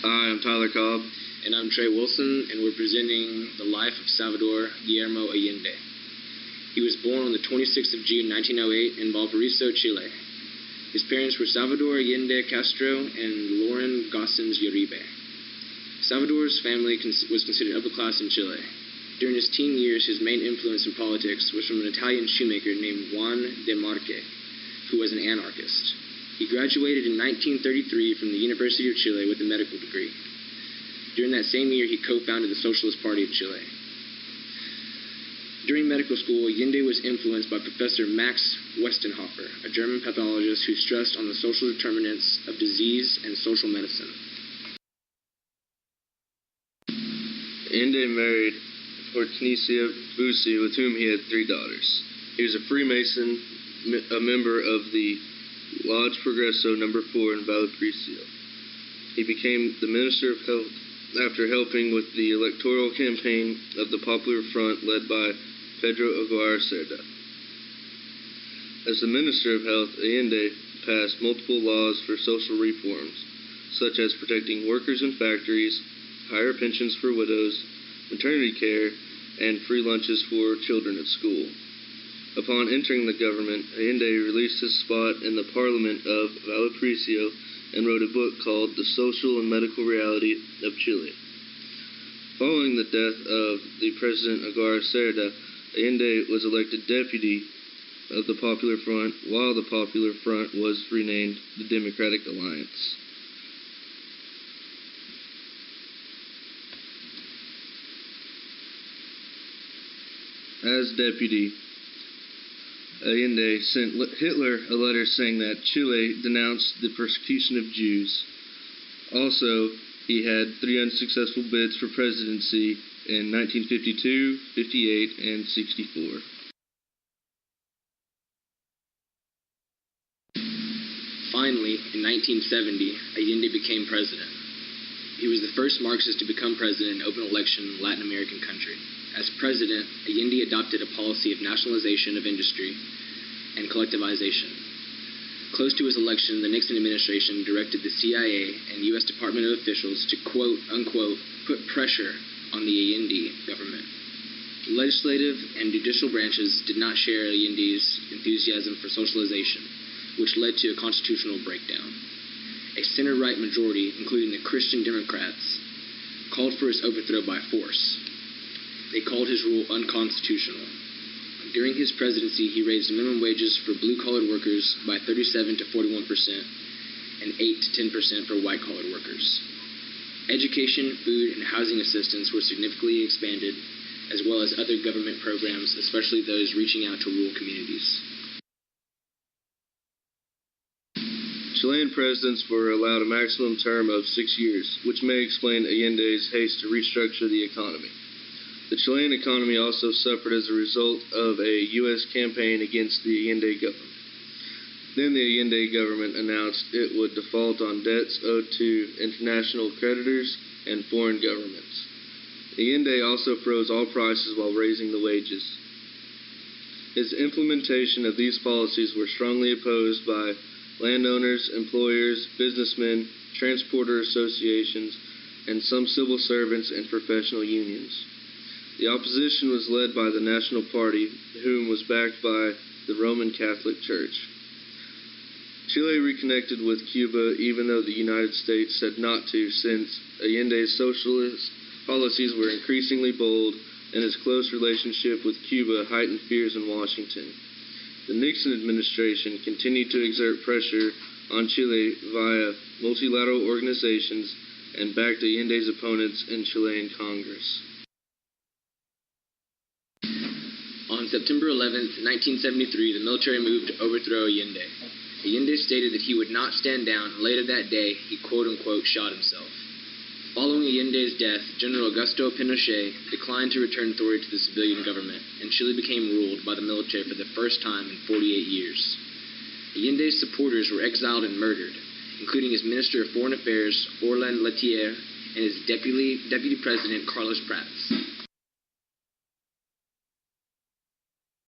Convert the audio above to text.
Hi, I'm Tyler Cobb. And I'm Trey Wilson, and we're presenting the life of Salvador Guillermo Allende. He was born on the 26th of June, 1908 in Valparaiso, Chile. His parents were Salvador Allende Castro and Lauren Gossens Uribe. Salvador's family was considered upper class in Chile. During his teen years, his main influence in politics was from an Italian shoemaker named Juan de Murphey, who was an anarchist. He graduated in 1933 from the University of Chile with a medical degree. During that same year, he co-founded the Socialist Party of Chile. During medical school, Allende was influenced by Professor Max Westenhofer, a German pathologist who stressed on the social determinants of disease and social medicine. Allende married Hortensia Bussy, with whom he had 3 daughters. He was a Freemason, a member of the Lodge Progreso No. 4 in Valparaiso. He became the Minister of Health after helping with the electoral campaign of the Popular Front led by Pedro Aguirre Cerda. As the Minister of Health, Allende passed multiple laws for social reforms, such as protecting workers in factories, higher pensions for widows, maternity care, and free lunches for children at school. Upon entering the government, Allende released his spot in the Parliament of Valparaiso and wrote a book called The Social and Medical Reality of Chile. Following the death of the President Aguirre Cerda, Allende was elected deputy of the Popular Front, while the Popular Front was renamed the Democratic Alliance. As deputy, Allende sent Hitler a letter saying that Chile denounced the persecution of Jews. Also, he had 3 unsuccessful bids for presidency in 1952, 58, and 64. Finally, in 1970, Allende became president. He was the first Marxist to become president in an open election in a Latin American country. As president, Allende adopted a policy of nationalization of industry and collectivization. Close to his election, the Nixon administration directed the CIA and U.S. Department of officials to quote, unquote, put pressure on the Allende government. The legislative and judicial branches did not share Allende's enthusiasm for socialization, which led to a constitutional breakdown. A center-right majority, including the Christian Democrats, called for his overthrow by force. They called his rule unconstitutional. During his presidency, he raised minimum wages for blue-collar workers by 37 to 41% and 8 to 10% for white-collar workers. Education, food, and housing assistance were significantly expanded, as well as other government programs, especially those reaching out to rural communities. Chilean presidents were allowed a maximum term of 6 years, which may explain Allende's haste to restructure the economy. The Chilean economy also suffered as a result of a U.S. campaign against the Allende government. Then the Allende government announced it would default on debts owed to international creditors and foreign governments. Allende also froze all prices while raising the wages. His implementation of these policies were strongly opposed by landowners, employers, businessmen, transporter associations, and some civil servants and professional unions. The opposition was led by the National Party, whom was backed by the Roman Catholic Church. Chile reconnected with Cuba even though the United States said not to, since Allende's socialist policies were increasingly bold and his close relationship with Cuba heightened fears in Washington. The Nixon administration continued to exert pressure on Chile via multilateral organizations and backed Allende's opponents in Chilean Congress. On September 11, 1973, the military moved to overthrow Allende. Allende stated that he would not stand down, and later that day, he quote-unquote shot himself. Following Allende's death, General Augusto Pinochet declined to return authority to the civilian government, and Chile became ruled by the military for the first time in 48 years. Allende's supporters were exiled and murdered, including his Minister of Foreign Affairs, Orlando Letelier, and his Deputy President, Carlos Prats.